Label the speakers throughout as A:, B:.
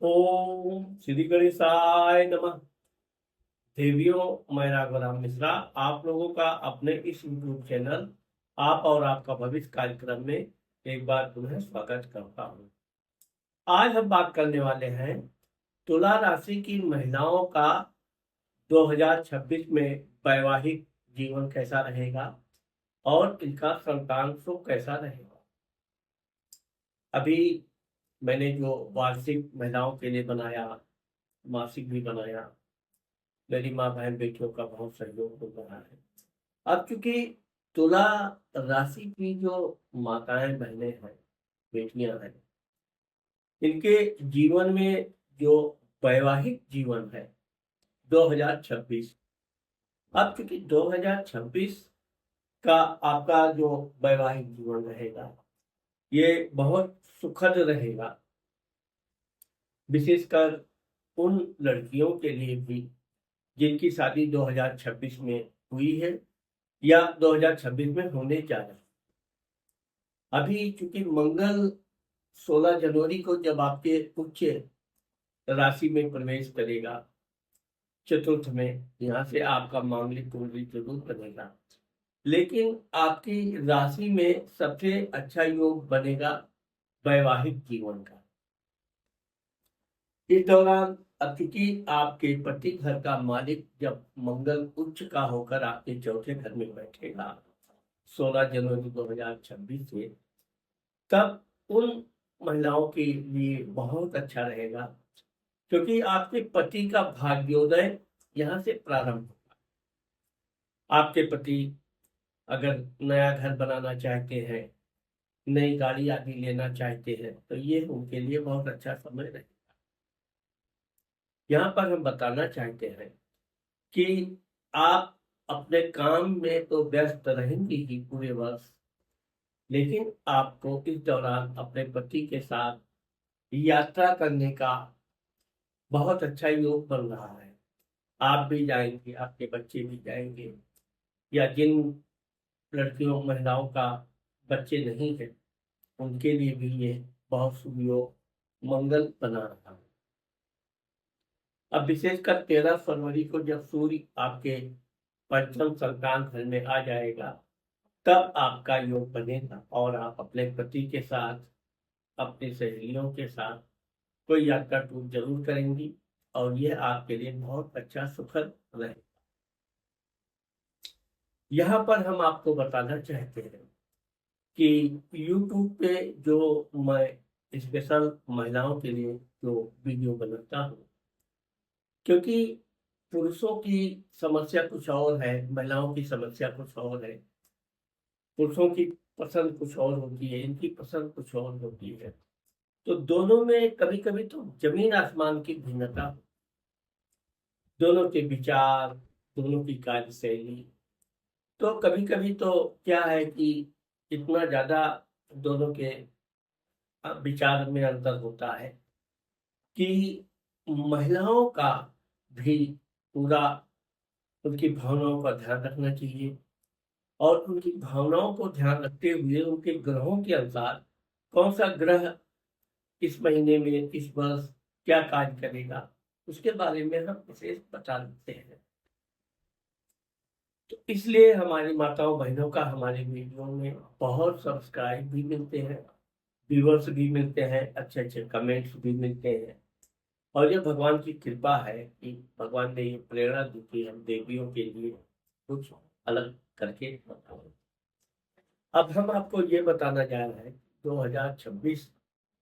A: ओम श्री गणेशाय नमः। देवियों, मैं राघवराम मिश्रा आप लोगों का अपने इस यूट्यूब चैनल आप और आपका भविष्य कार्यक्रम में एक बार पुनः स्वागत करता हूँ। आज हम बात करने वाले हैं तुला राशि की महिलाओं का 2026 में वैवाहिक जीवन कैसा रहेगा और इनका संतान सुख कैसा रहेगा। अभी मैंने जो वार्षिक महिलाओं के लिए बनाया, मासिक भी बनाया, मेरी माँ बहन बेटियों का बहुत सहयोग हो रहा है। अब चूंकि तुला राशि की जो माताएं बहनें हैं, बेटियां हैं, इनके जीवन में जो वैवाहिक जीवन है 2026, अब चूंकि 2026 का आपका जो वैवाहिक जीवन रहेगा ये बहुत सुखद रहेगा, विशेषकर उन लड़कियों के लिए भी जिनकी शादी 2026 में हुई है या 2026 में होने जा रहा है। अभी चूंकि मंगल 16 जनवरी को जब आपके उच्च राशि में प्रवेश करेगा, चतुर्थ में, यहाँ से आपका मांगलिक कुंडली जरूर बनेगा, लेकिन आपकी राशि में सबसे अच्छा योग बनेगा वैवाहिक जीवन का। इस दौरान अब चूंकि आपके पति घर का मालिक जब मंगल उच्च का होकर आपके चौथे घर में बैठेगा 16 जनवरी 2026 से, तब उन महिलाओं के लिए बहुत अच्छा रहेगा, क्योंकि आपके पति का भाग्योदय यहाँ से प्रारंभ होगा। आपके पति अगर नया घर बनाना चाहते हैं, नई गाड़ी आदि लेना चाहते हैं, तो ये उनके लिए बहुत अच्छा समय रहेगा। यहाँ पर हम बताना चाहते हैं कि आप अपने काम में तो व्यस्त रहेंगे ही पूरे वर्ष, लेकिन आपको इस दौरान अपने पति के साथ यात्रा करने का बहुत अच्छा योग बन रहा है। आप भी जाएंगे, आपके बच्चे भी जाएंगे, या जिन लड़कियों महिलाओं का बच्चे नहीं है उनके लिए भी ये बहुत शुभ योग मंगल बना रहा है। अब विशेषकर 13 फरवरी को जब सूर्य आपके पंचम संतान घर में आ जाएगा, तब आपका योग बनेगा और आप अपने पति के साथ, अपनी सहेलियों के साथ कोई यात्रा टूर जरूर करेंगी और यह आपके लिए बहुत अच्छा सुखद रहेगा। यहाँ पर हम आपको बताना चाहते हैं कि YouTube पे जो मैं स्पेशल महिलाओं के लिए जो वीडियो बनाता हूँ, क्योंकि पुरुषों की समस्या कुछ और है, महिलाओं की समस्या कुछ और है, पुरुषों की पसंद कुछ और होती है, इनकी पसंद कुछ और होती है, तो दोनों में कभी कभी तो जमीन आसमान की भिन्नता, दोनों के विचार, दोनों की कार्यशैली, तो कभी कभी तो क्या है कि इतना ज्यादा दोनों के विचार में अंतर होता है कि महिलाओं का भी पूरा उनकी भावनाओं का ध्यान रखना चाहिए और उनकी भावनाओं को ध्यान रखते हुए उनके ग्रहों के अनुसार कौन सा ग्रह इस महीने में, इस वर्ष क्या कार्य करेगा, उसके बारे में हम विशेष बता देते हैं। तो इसलिए हमारी माताओं बहनों का हमारे वीडियो में बहुत सब्सक्राइब भी मिलते हैं, व्यूअर्स भी मिलते हैं, अच्छे अच्छे कमेंट्स भी मिलते हैं, और ये भगवान की कृपा है कि भगवान ने ये प्रेरणा दी कि हम देवियों के लिए कुछ अलग करके बताओ। अब हम आपको ये बताना जा रहे हैं 2026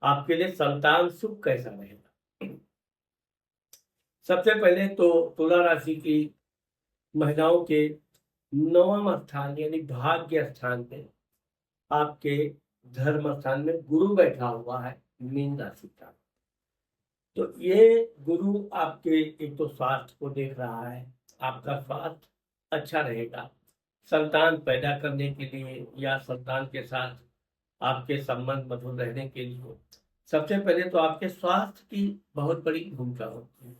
A: आपके लिए संतान सुख कैसा रहेगा। सबसे पहले तो तुला राशि की महिलाओं के नवम स्थान यानी भाग्य स्थान पे आपके धर्म स्थान में गुरु बैठा हुआ है, मीन राशि का। तो ये गुरु आपके एक तो स्वास्थ्य को देख रहा है, आपका स्वास्थ्य अच्छा रहेगा, संतान पैदा करने के लिए या संतान के साथ आपके संबंध मधुर रहने के लिए सबसे पहले तो आपके स्वास्थ्य की बहुत बड़ी भूमिका होती है।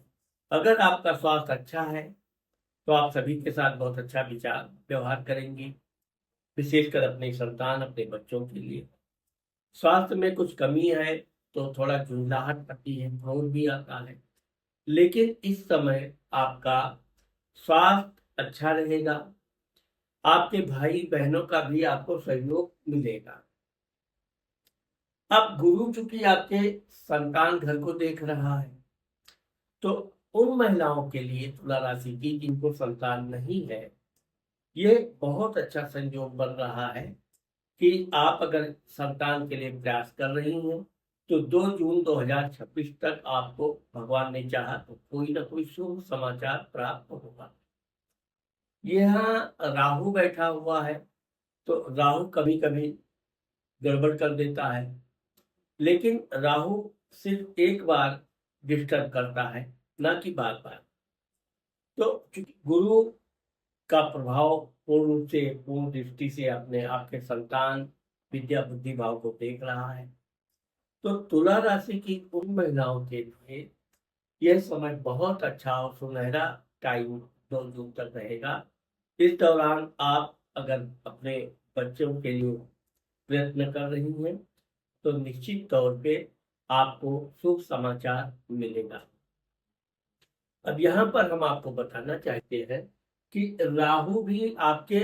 A: अगर आपका स्वास्थ्य अच्छा है तो आप सभी के साथ बहुत अच्छा विचार व्यवहार करेंगी, विशेषकर अपने संतान, अपने बच्चों के लिए। स्वास्थ्य में कुछ कमी है तो थोड़ा झुंझलाहट आती है, क्रोध भी आता है। लेकिन इस समय आपका स्वास्थ्य अच्छा रहेगा, आपके भाई बहनों का भी आपको सहयोग मिलेगा। अब गुरु चूंकि आपके संतान घर को देख रहा है, तो उन महिलाओं के लिए तुला राशि की जिनको संतान नहीं है, ये बहुत अच्छा संयोग बन रहा है कि आप अगर संतान के लिए प्रयास कर रही हैं तो 2 जून 2026 तक आपको भगवान ने चाहा तो कोई ना कोई शुभ समाचार प्राप्त होगा। यहाँ राहु बैठा हुआ है, तो राहु कभी कभी गड़बड़ कर देता है, लेकिन राहु सिर्फ एक बार डिस्टर्ब करता है, ना कि बार बार। तो चूंकि गुरु का प्रभाव पूर्ण रूप से, पूर्ण दृष्टि से अपने आपके संतान विद्या बुद्धि भाव को देख रहा है, तो तुला राशि की उन महिलाओं के लिए यह समय बहुत अच्छा और सुनहरा टाइम 2 जून तक रहेगा। इस दौरान आप अगर अपने बच्चों के लिए प्रयत्न कर रही हैं तो निश्चित तौर पे आपको शुभ समाचार मिलेगा। अब यहाँ पर हम आपको बताना चाहते हैं कि राहु भी आपके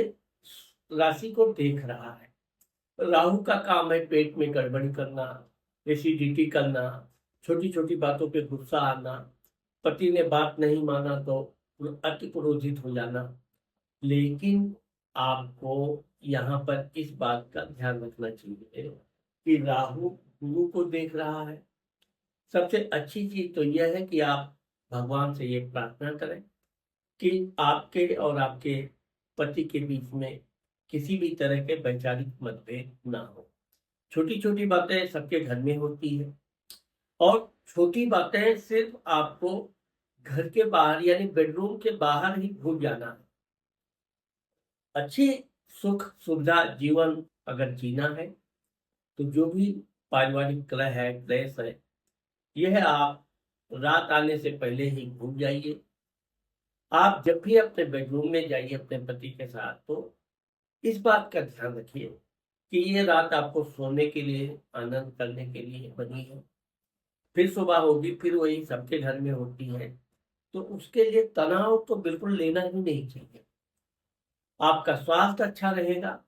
A: राशि को देख रहा है। राहु का काम है पेट में गड़बड़ी करना, एसिडिटी करना, छोटी छोटी बातों पे गुस्सा आना, पति ने बात नहीं माना तो अति क्रोधित हो जाना। लेकिन आपको यहाँ पर इस बात का ध्यान रखना चाहिए कि राहु गुरु को देख रहा है। सबसे अच्छी चीज तो यह है कि आप भगवान से ये प्रार्थना करें कि आपके और आपके पति के बीच में किसी भी तरह के वैचारिक मतभेद ना हो। छोटी छोटी बातें सबके घर में होती है, और छोटी बातें सिर्फ आपको घर के बाहर यानी बेडरूम के बाहर ही भूल जाना है। अच्छी सुख सुविधा जीवन अगर जीना है तो जो भी पारिवारिक कलह है, क्लेश है, यह आप रात आने से पहले ही भूल जाइए। आप जब भी अपने बेडरूम में जाइए अपने पति के साथ, तो इस बात का ध्यान रखिए कि ये रात आपको सोने के लिए, आनंद करने के लिए बनी है। फिर सुबह होगी, फिर वही सबके घर में होती है, तो उसके लिए तनाव तो बिल्कुल लेना ही नहीं चाहिए। आपका स्वास्थ्य अच्छा रहेगा,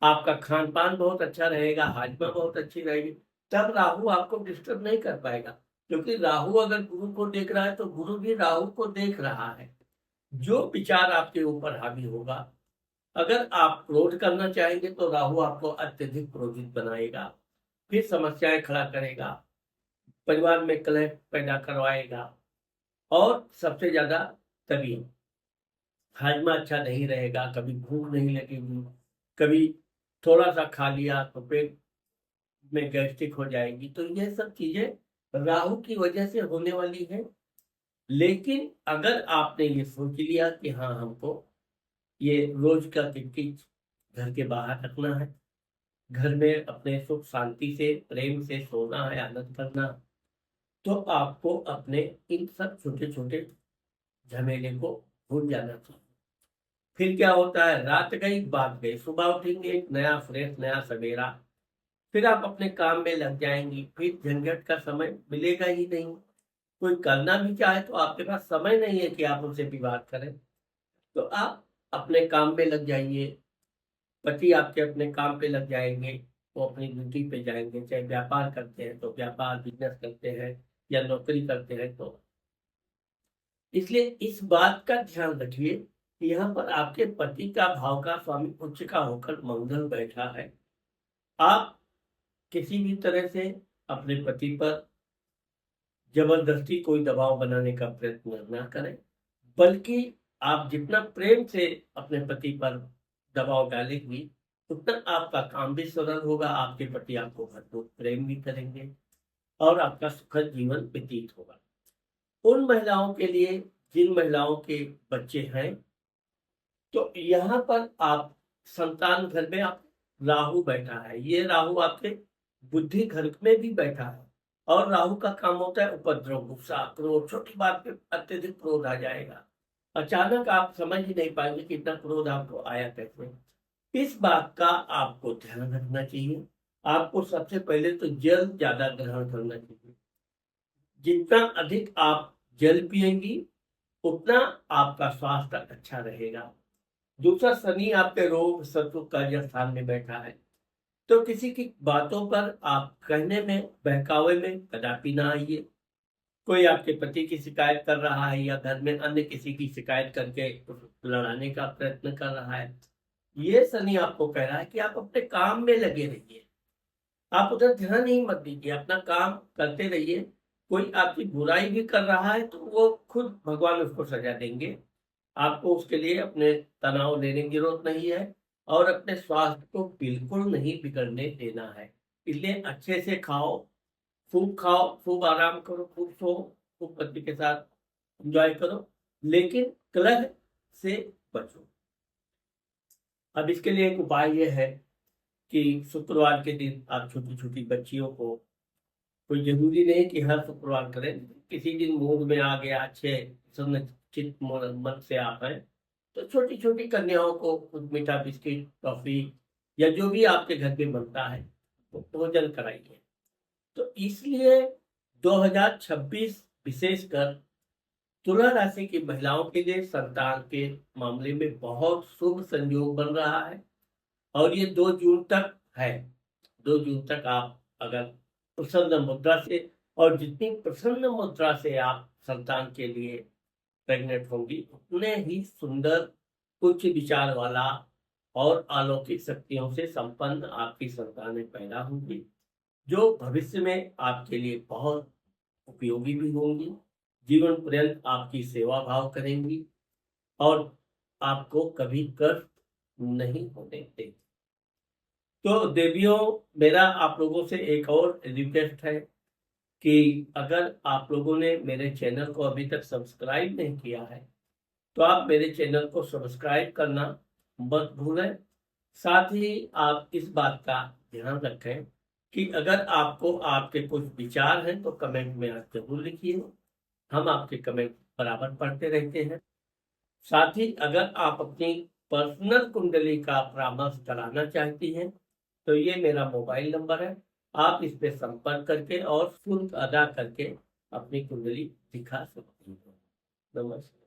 A: आपका खान पान बहुत अच्छा रहेगा, हाजमा बहुत अच्छी रहेगी, तब राहु आपको डिस्टर्ब नहीं कर पाएगा। क्योंकि राहु अगर गुरु को देख रहा है तो गुरु भी राहु को देख रहा है। जो विचार आपके ऊपर हावी होगा, अगर आप क्रोध करना चाहेंगे तो राहु आपको अत्यधिक क्रोधित बनाएगा, फिर समस्याएं खड़ा करेगा, परिवार में कलह पैदा करवाएगा, और सबसे ज्यादा तबीयत, हाजमा अच्छा नहीं रहेगा, कभी भूख नहीं लगेगी, कभी थोड़ा सा खा लिया तो पेट में गैस्ट्रिक हो जाएगी। तो ये सब चीजें राहु की वजह से होने वाली है। लेकिन अगर आपने ये सोच लिया कि हाँ, हमको ये रोज का किटकिट घर के बाहर रखना है, घर में अपने सुख शांति से प्रेम से सोना है, आनंद करना, तो आपको अपने इन सब छोटे छोटे झमेले को भूल जाना चाहिए। फिर क्या होता है, रात गई बात गई, सुबह उठेंगे एक नया फ्रेश नया सवेरा, फिर आप अपने काम में लग जाएंगी, फिर झंझट का समय मिलेगा ही नहीं। कोई करना भी चाहे तो आपके पास समय नहीं है कि आप उनसे विवाद करें। तो आप अपने काम में लग जाइए, पति आपके अपने काम पे लग जाएंगे, वो अपनी ड्यूटी पे जाएंगे, चाहे व्यापार करते हैं तो व्यापार, बिजनेस करते हैं या नौकरी करते हैं। तो इसलिए इस बात का ध्यान रखिए कि यहाँ पर आपके पति का भाव का स्वामी उच्च का होकर मंगल बैठा है। आप किसी भी तरह से अपने पति पर जबरदस्ती कोई दबाव बनाने का प्रयत्न न करें, बल्कि आप जितना प्रेम से अपने पति पर दबाव डालेंगी, उतना आपका काम भी सरल होगा, आपके पति आपको भरपूर प्रेम भी करेंगे और आपका सुखद जीवन व्यतीत होगा। उन महिलाओं के लिए जिन महिलाओं के बच्चे हैं, तो यहाँ पर आप संतान घर में आप राहु बैठा है, ये राहु आपके बुद्धि घर में भी बैठा है, और राहु का काम होता है उपद्रव, गुस्सा, क्रोध, छोटी बात पे अत्यधिक क्रोध आ जाएगा। अचानक आप समझ ही नहीं पाएंगे कि इतना क्रोध आपको आया कैसे। इस बात का आपको ध्यान रखना चाहिए। आपको सबसे पहले तो जल ज्यादा ग्रहण करना चाहिए। जितना अधिक आप जल पिएंगी उतना आपका स्वास्थ्य अच्छा रहेगा। दूसरा, शनि आपके रोग शत्रु कार्य स्थान में बैठा है, तो किसी की बातों पर आप कहने में बहकावे में कदापि ना आइए। कोई आपके पति की शिकायत कर रहा है या घर में अन्य किसी की शिकायत करके लड़ाने का प्रयत्न कर रहा है, ये शनि आपको कह रहा है कि आप अपने काम में लगे रहिए, आप उधर ध्यान ही मत दीजिए, अपना काम करते रहिए। कोई आपकी बुराई भी कर रहा है तो वो खुद भगवान उसको सजा देंगे। आपको उसके लिए अपने तनाव लेने की जरूरत नहीं है और अपने स्वास्थ्य को बिल्कुल नहीं बिगड़ने देना है। इसलिए अच्छे से खाओ, खूब आराम करो, खूब सो, खूब पति के साथ एंजॉय करो, लेकिन कलह से बचो। अब इसके लिए एक उपाय यह है कि शुक्रवार के दिन आप छोटी छोटी बच्चियों को, कोई जरूरी नहीं कि हर शुक्रवार करें, किसी दिन मूड में आ गया, अच्छे सुनिश्चित मन से आप हैं, तो छोटी छोटी कन्याओं को कुछ मीठा बिस्किट, टॉफी या जो भी आपके घर में बनता है वो भोजन कराइए। तो इसलिए 2026 विशेषकर तुला राशि की महिलाओं के लिए संतान के मामले में बहुत शुभ संयोग बन रहा है और ये 2 जून तक है। 2 जून तक आप अगर प्रसन्न मुद्रा से, और जितनी प्रसन्न मुद्रा से आप संतान के लिए प्रेग्नेंट होंगी, उतने ही सुंदर, उच्च विचार वाला और अलौकिक शक्तियों से संपन्न आपकी संतानें पैदा होंगी, जो भविष्य में आपके लिए बहुत उपयोगी भी होंगी, जीवन पर्यंत आपकी सेवा भाव करेंगी और आपको कभी कष्ट नहीं होने देंगी। तो देवियों, मेरा आप लोगों से एक और रिक्वेस्ट है कि अगर आप लोगों ने मेरे चैनल को अभी तक सब्सक्राइब नहीं किया है तो आप मेरे चैनल को सब्सक्राइब करना मत भूलें। साथ ही आप इस बात का ध्यान रखें कि अगर आपको आपके कुछ विचार हैं तो कमेंट में आप जरूर लिखिए, हम आपके कमेंट बराबर पढ़ते रहते हैं। साथ ही अगर आप अपनी पर्सनल कुंडली का परामर्श कराना चाहती हैं तो ये मेरा मोबाइल नंबर है, आप इस पे संपर्क करके और शुल्क अदा करके अपनी कुंडली दिखा सकती हैं। नमस्कार।